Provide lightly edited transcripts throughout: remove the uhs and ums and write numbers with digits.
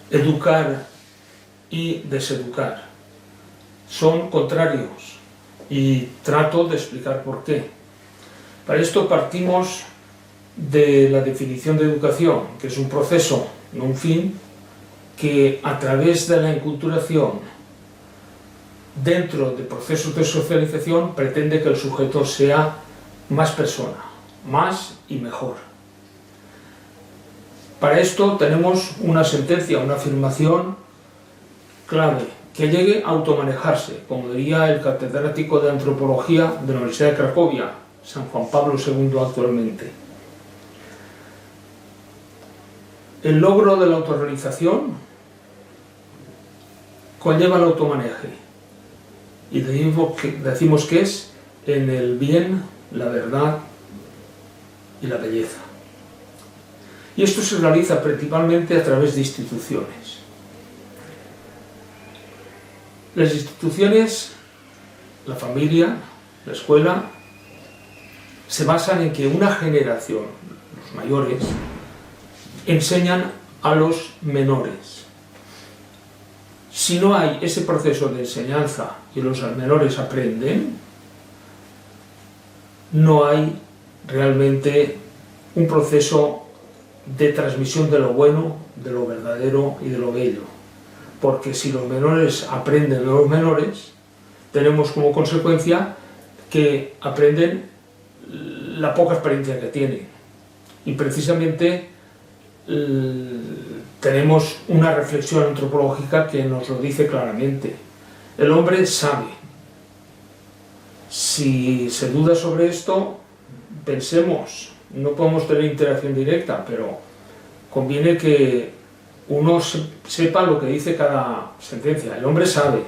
Educar y deseducar son contrarios y trato de explicar por qué. Para esto partimos de la definición de educación, que es un proceso, no un fin, que a través de la enculturación dentro de procesos de socialización pretende que el sujeto sea más persona, más y mejor. Para esto tenemos una sentencia, una afirmación clave, que llegue a automanejarse, como diría el catedrático de Antropología de la Universidad de Cracovia, San Juan Pablo II actualmente. El logro de la autorrealización conlleva el automaneje y decimos que es en el bien, la verdad y la belleza. Y esto se realiza principalmente a través de instituciones. Las instituciones, la familia, la escuela, se basan en que una generación, los mayores, enseñan a los menores. Si no hay ese proceso de enseñanza y los menores aprenden, no hay realmente un proceso de transmisión de lo bueno, de lo verdadero y de lo bello. Porque si los menores aprenden de los menores, tenemos como consecuencia que aprenden la poca experiencia que tienen. Y precisamente tenemos una reflexión antropológica que nos lo dice claramente. El hombre sabe. Si se duda sobre esto, pensemos. No podemos tener interacción directa, pero conviene que uno sepa lo que dice cada sentencia. El hombre sabe.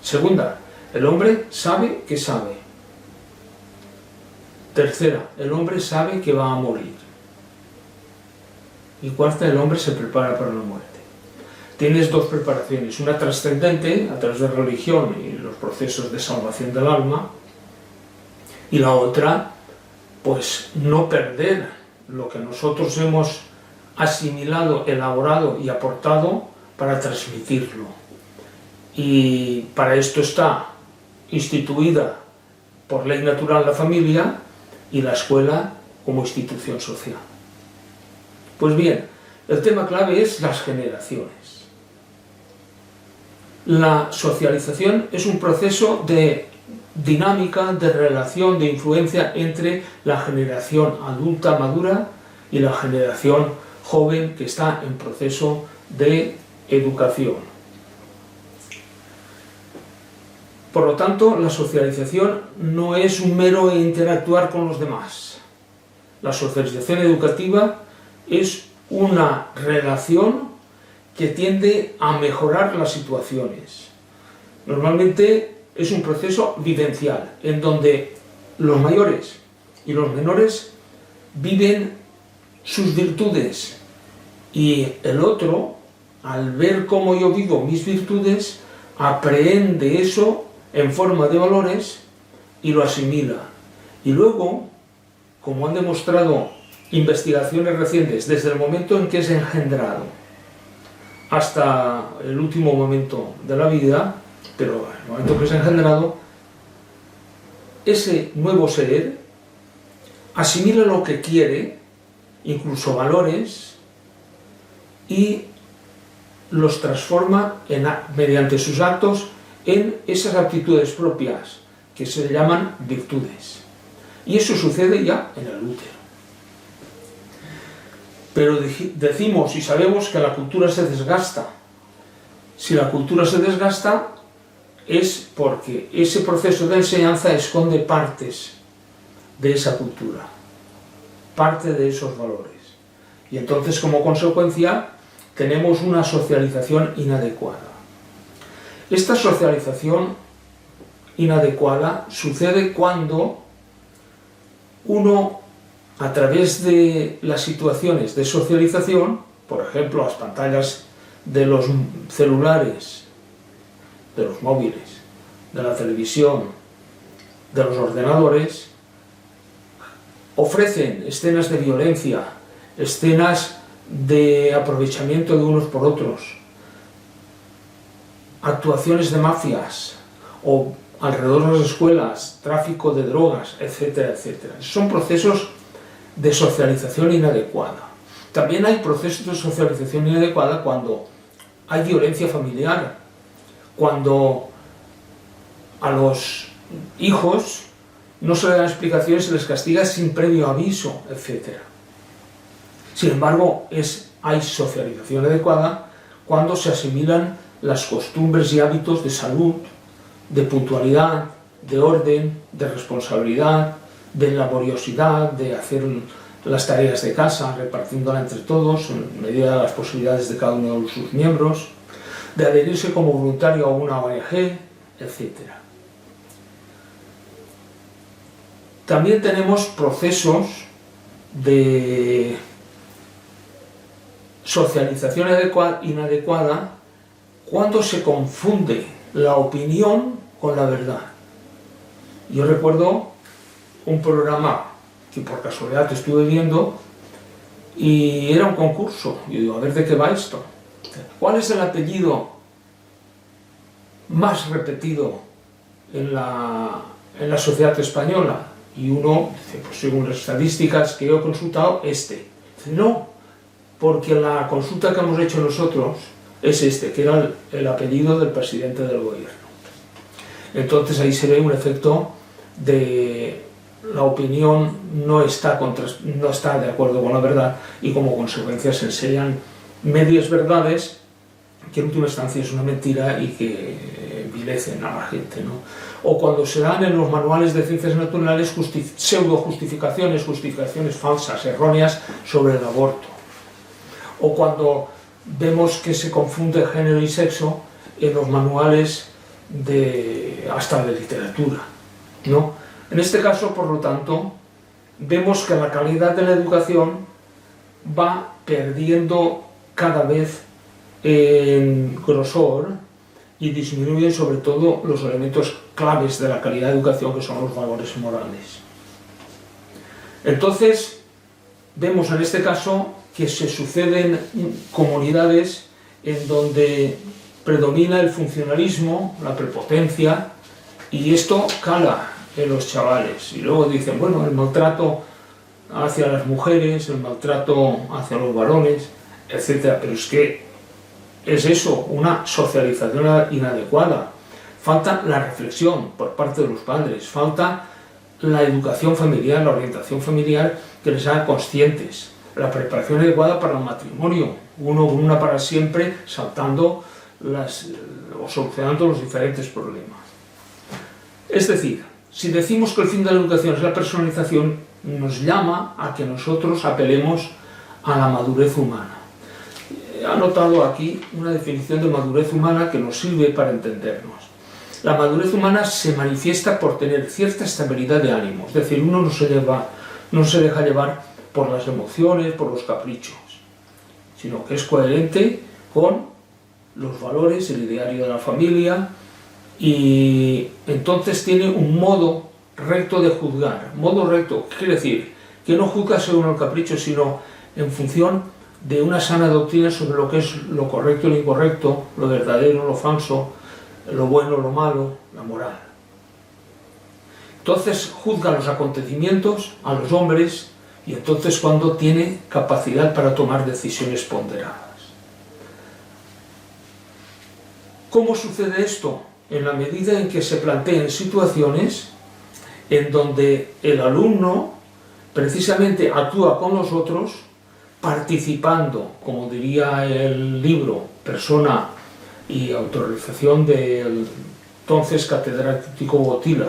Segunda, el hombre sabe que sabe. Tercera, el hombre sabe que va a morir. Y cuarta, el hombre se prepara para la muerte. Tienes dos preparaciones, una trascendente a través de la religión y los procesos de salvación del alma, y la otra, pues no perder lo que nosotros hemos asimilado, elaborado y aportado para transmitirlo. Y para esto está instituida por ley natural la familia y la escuela como institución social. Pues bien, el tema clave es las generaciones. La socialización es un proceso de dinámica, de relación, de influencia entre la generación adulta madura y la generación joven que está en proceso de educación. Por lo tanto, la socialización no es un mero interactuar con los demás. La socialización educativa es una relación que tiende a mejorar las situaciones. Normalmente es un proceso vivencial, en donde los mayores y los menores viven sus virtudes y el otro, al ver cómo yo vivo mis virtudes, aprehende eso en forma de valores y lo asimila. Y luego, como han demostrado investigaciones recientes, desde el momento en que es engendrado hasta el último momento de la vida, pero en el momento que es engendrado, ese nuevo ser asimila lo que quiere, incluso valores, y los transforma mediante sus actos en esas aptitudes propias que se llaman virtudes. Y eso sucede ya en el útero. Pero decimos y sabemos que la cultura se desgasta. Si la cultura se desgasta, es porque ese proceso de enseñanza esconde partes de esa cultura, parte de esos valores. Y entonces, como consecuencia, tenemos una socialización inadecuada. Esta socialización inadecuada sucede cuando uno, a través de las situaciones de socialización, por ejemplo, las pantallas de los celulares de los móviles, de la televisión, de los ordenadores, ofrecen escenas de violencia, escenas de aprovechamiento de unos por otros, actuaciones de mafias o alrededor de las escuelas, tráfico de drogas, etcétera, etcétera. Son procesos de socialización inadecuada. También hay procesos de socialización inadecuada cuando hay violencia familiar, cuando a los hijos no se le dan explicaciones, se les castiga sin previo aviso, etc. Sin embargo, hay socialización adecuada cuando se asimilan las costumbres y hábitos de salud, de puntualidad, de orden, de responsabilidad, de laboriosidad, de hacer las tareas de casa repartiéndolas entre todos en medida de las posibilidades de cada uno de sus miembros, de adherirse como voluntario a una ONG, etc. También tenemos procesos de socialización inadecuada cuando se confunde la opinión con la verdad. Yo recuerdo un programa que por casualidad estuve viendo y era un concurso. Yo digo, a ver de qué va esto. ¿Cuál es el apellido más repetido en la sociedad española? Y uno dice, pues según las estadísticas que yo he consultado, este. Dice, no, porque la consulta que hemos hecho nosotros es este, que era el apellido del presidente del gobierno. Entonces ahí se ve un efecto de la opinión no está de acuerdo con la verdad y como consecuencia se enseñan medias verdades que en última instancia es una mentira y que vilecen a la gente, ¿no? O cuando se dan en los manuales de ciencias naturales justificaciones falsas, erróneas sobre el aborto. O cuando vemos que se confunde género y sexo en los manuales hasta de literatura, ¿no? En este caso, por lo tanto, vemos que la calidad de la educación va perdiendo cada vez en grosor y disminuyen sobre todo los elementos claves de la calidad de educación, que son los valores morales. Entonces, vemos en este caso que se suceden comunidades en donde predomina el funcionalismo, la prepotencia, y esto cala en los chavales. Y luego dicen, bueno, el maltrato hacia las mujeres, el maltrato hacia los varones, etc. Pero es que es eso, una socialización inadecuada. Falta la reflexión por parte de los padres, falta la educación familiar, la orientación familiar que les haga conscientes, la preparación adecuada para el matrimonio, uno con una para siempre, saltando o solucionando los diferentes problemas. Es decir, si decimos que el fin de la educación es la personalización, nos llama a que nosotros apelemos a la madurez humana. He anotado aquí una definición de madurez humana que nos sirve para entendernos. La madurez humana se manifiesta por tener cierta estabilidad de ánimo, es decir, uno no se deja llevar por las emociones, por los caprichos, sino que es coherente con los valores, el ideario de la familia, y entonces tiene un modo recto de juzgar. Modo recto, ¿qué quiere decir? Que no juzga según el capricho, sino en función de una sana doctrina sobre lo que es lo correcto y lo incorrecto, lo verdadero, lo falso, lo bueno, lo malo, la moral. Entonces juzga los acontecimientos a los hombres y entonces cuando tiene capacidad para tomar decisiones ponderadas. ¿Cómo sucede esto? En la medida en que se plantean situaciones en donde el alumno precisamente actúa con los otros, participando, como diría el libro, persona y autorización del entonces catedrático Botila,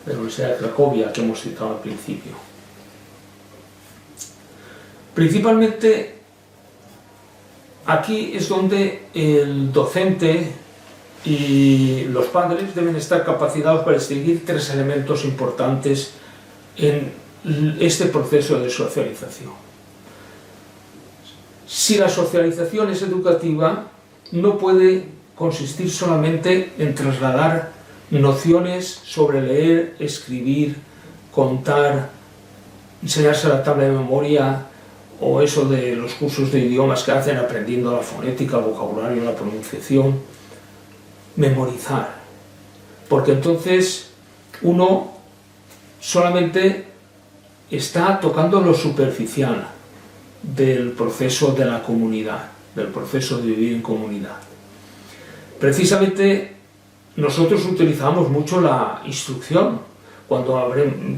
de la Universidad de Cracovia, que hemos citado al principio. Principalmente aquí es donde el docente y los padres deben estar capacitados para distinguir tres elementos importantes en este proceso de socialización. Si la socialización es educativa, no puede consistir solamente en trasladar nociones sobre leer, escribir, contar, enseñarse la tabla de memoria o eso de los cursos de idiomas que hacen aprendiendo la fonética, el vocabulario, la pronunciación, memorizar. Porque entonces uno solamente está tocando lo superficial del proceso de la comunidad, del proceso de vivir en comunidad. Precisamente nosotros utilizamos mucho la instrucción. Cuando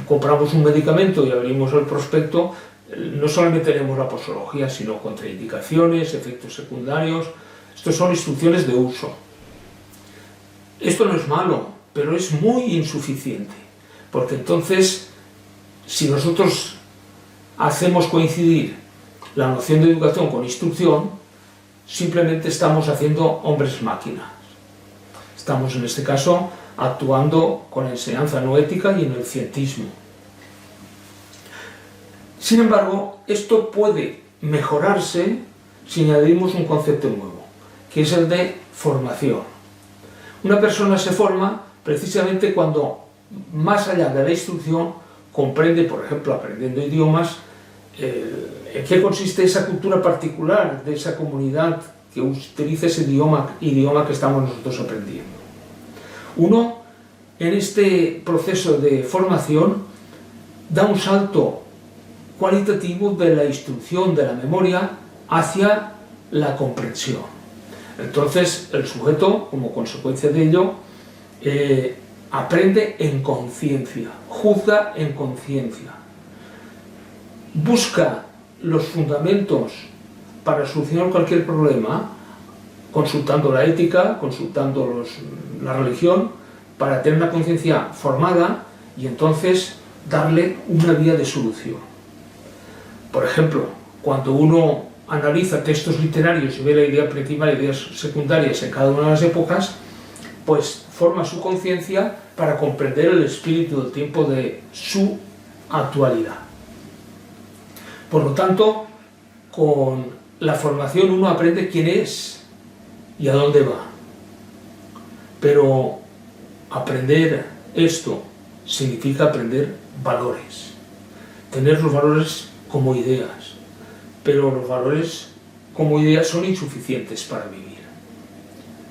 compramos un medicamento y abrimos el prospecto, no solamente tenemos la posología, sino contraindicaciones, efectos secundarios. Estos son instrucciones de uso. Esto no es malo, pero es muy insuficiente, porque entonces, si nosotros hacemos coincidir la noción de educación con instrucción, simplemente estamos haciendo hombres máquinas. Estamos, en este caso, actuando con la enseñanza no ética y en el cientismo. Sin embargo, esto puede mejorarse si añadimos un concepto nuevo, que es el de formación. Una persona se forma precisamente cuando, más allá de la instrucción, comprende, por ejemplo, aprendiendo idiomas, en qué consiste esa cultura particular de esa comunidad que utiliza ese idioma que estamos nosotros aprendiendo. Uno, en este proceso de formación, da un salto cualitativo de la instrucción, de la memoria, hacia la comprensión. Entonces, el sujeto, como consecuencia de ello, aprende en conciencia, juzga en conciencia, busca los fundamentos para solucionar cualquier problema, consultando la ética, consultando la religión, para tener una conciencia formada y entonces darle una vía de solución. Por ejemplo, cuando uno analiza textos literarios y ve la idea principal y ideas secundarias en cada una de las épocas, pues forma su conciencia para comprender el espíritu del tiempo de su actualidad. Por lo tanto, con la formación uno aprende quién es y a dónde va. Pero aprender esto significa aprender valores, tener los valores como ideas, pero los valores como ideas son insuficientes para vivir.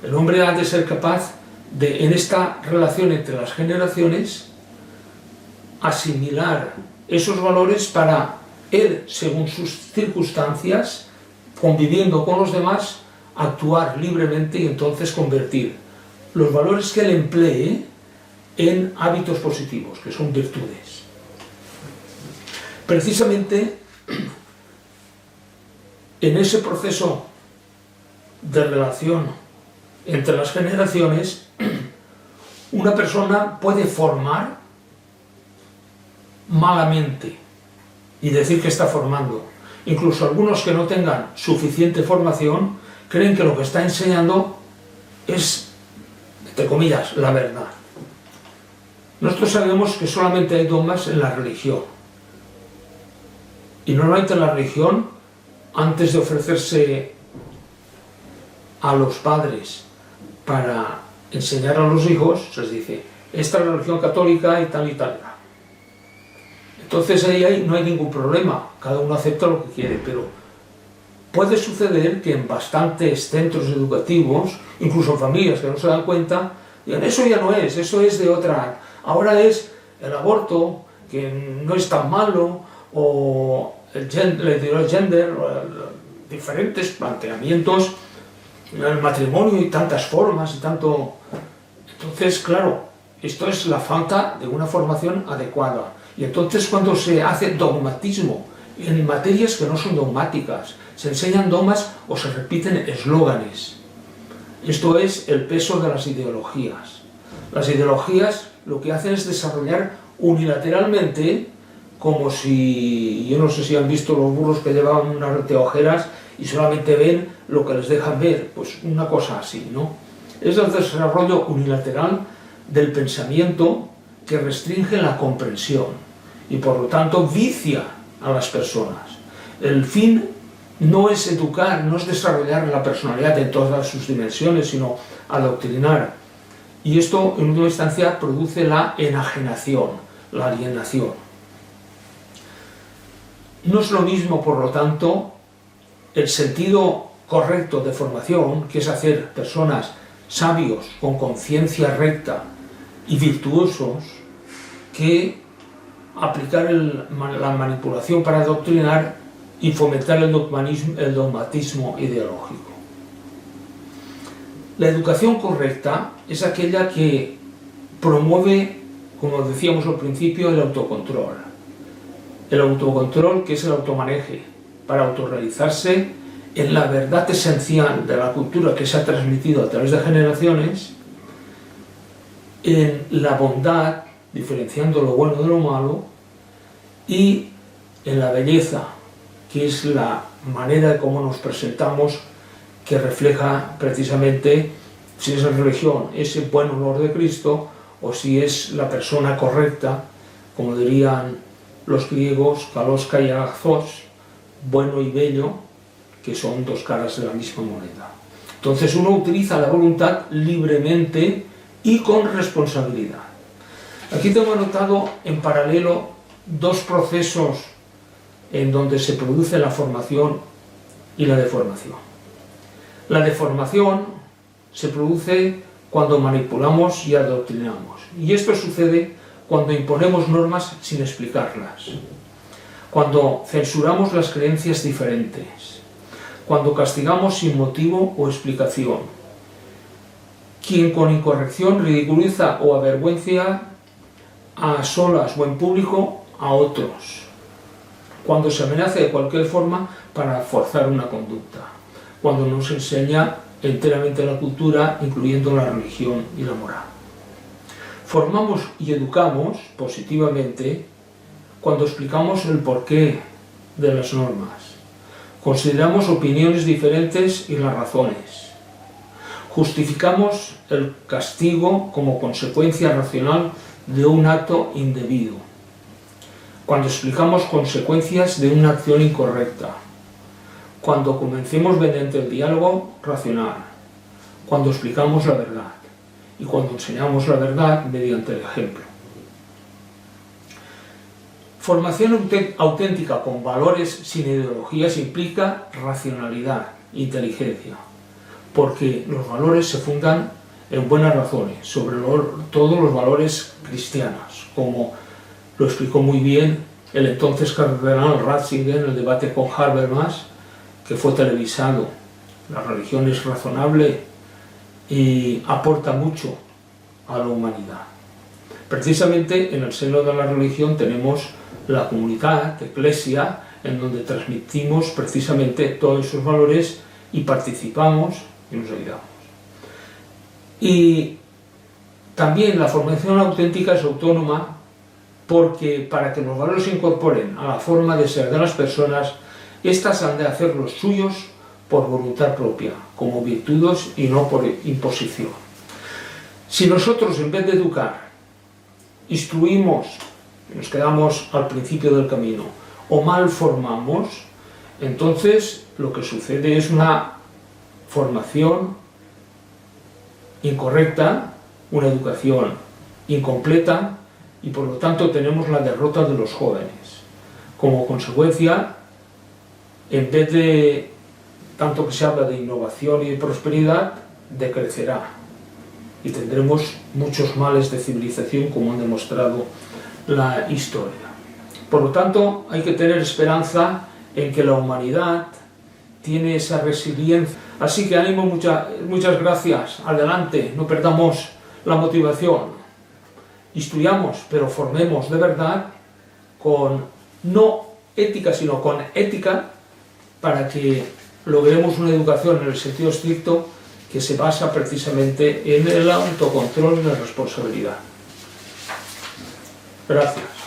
El hombre ha de ser capaz de, en esta relación entre las generaciones, asimilar esos valores para él, según sus circunstancias, conviviendo con los demás, actuar libremente y entonces convertir los valores que él emplee en hábitos positivos, que son virtudes. Precisamente en ese proceso de relación entre las generaciones, una persona puede formar malamente y decir que está formando. Incluso algunos que no tengan suficiente formación creen que lo que está enseñando es, entre comillas, la verdad. Nosotros sabemos que solamente hay dogmas en la religión. Y normalmente en la religión, antes de ofrecerse a los padres para enseñar a los hijos, se les dice, esta es la religión católica y tal y tal. Entonces ahí no hay ningún problema, cada uno acepta lo que quiere, pero puede suceder que en bastantes centros educativos, incluso en familias que no se dan cuenta, digan, eso ya no es, eso es de otra, ahora es el aborto, que no es tan malo, o el gender, diferentes planteamientos, el matrimonio y tantas formas y tanto. Entonces, claro, esto es la falta de una formación adecuada. Y entonces cuando se hace dogmatismo en materias que no son dogmáticas, se enseñan dogmas o se repiten eslóganes. Esto es el peso de las ideologías. Las ideologías lo que hacen es desarrollar unilateralmente, como si, yo no sé si han visto los burros que llevaban unas anteojeras y solamente ven lo que les dejan ver, pues una cosa así, ¿no? Es el desarrollo unilateral del pensamiento que restringe la comprensión y por lo tanto vicia a las personas. El fin no es educar, no es desarrollar la personalidad en todas sus dimensiones, sino adoctrinar. Y esto, en última instancia, produce la enajenación, la alienación. No es lo mismo, por lo tanto, el sentido correcto de formación, que es hacer personas sabios, con conciencia recta y virtuosos, que aplicar la manipulación para adoctrinar y fomentar el dogmatismo ideológico. La educación correcta es aquella que promueve, como decíamos al principio, el autocontrol. El autocontrol, que es el automaneje, para autorrealizarse en la verdad esencial de la cultura que se ha transmitido a través de generaciones, en la bondad, diferenciando lo bueno de lo malo, y en la belleza, que es la manera de cómo nos presentamos, que refleja precisamente si es la religión, ese buen olor de Cristo, o si es la persona correcta, como dirían los griegos, kalos y agazos, bueno y bello, que son dos caras de la misma moneda. Entonces uno utiliza la voluntad libremente y con responsabilidad. Aquí tengo anotado en paralelo dos procesos en donde se produce la formación y la deformación. La deformación se produce cuando manipulamos y adoctrinamos. Y esto sucede cuando imponemos normas sin explicarlas, cuando censuramos las creencias diferentes, cuando castigamos sin motivo o explicación, quien con incorrección ridiculiza o avergüenza a solas o en público a otros, cuando se amenaza de cualquier forma para forzar una conducta, cuando no se enseña enteramente la cultura, incluyendo la religión y la moral. Formamos y educamos positivamente cuando explicamos el porqué de las normas, consideramos opiniones diferentes y las razones, justificamos el castigo como consecuencia racional de un acto indebido, cuando explicamos consecuencias de una acción incorrecta, cuando convencemos mediante el diálogo racional, cuando explicamos la verdad y cuando enseñamos la verdad mediante el ejemplo. Formación auténtica con valores sin ideologías implica racionalidad, inteligencia, porque los valores se fundan en buenas razones, sobre todo los valores cristianos, como lo explicó muy bien el entonces cardenal Ratzinger en el debate con Habermas, que fue televisado. La religión es razonable y aporta mucho a la humanidad. Precisamente en el seno de la religión tenemos la comunidad, Eclesia, en donde transmitimos precisamente todos esos valores y participamos y nos ayudamos. Y también la formación auténtica es autónoma, porque para que los valores se incorporen a la forma de ser de las personas, éstas han de hacer los suyos por voluntad propia, como virtudes y no por imposición. Si nosotros, en vez de educar, instruimos, nos quedamos al principio del camino, o mal formamos, entonces lo que sucede es una formación incorrecta, una educación incompleta, y por lo tanto tenemos la derrota de los jóvenes. Como consecuencia, en vez de tanto que se habla de innovación y de prosperidad, decrecerá. Y tendremos muchos males de civilización, como han demostrado la historia. Por lo tanto, hay que tener esperanza en que la humanidad tiene esa resiliencia. Así que ánimo, muchas gracias, adelante, no perdamos la motivación. Instruyamos, pero formemos de verdad con no ética, sino con ética, para que logremos una educación en el sentido estricto que se basa precisamente en el autocontrol y la responsabilidad. Gracias.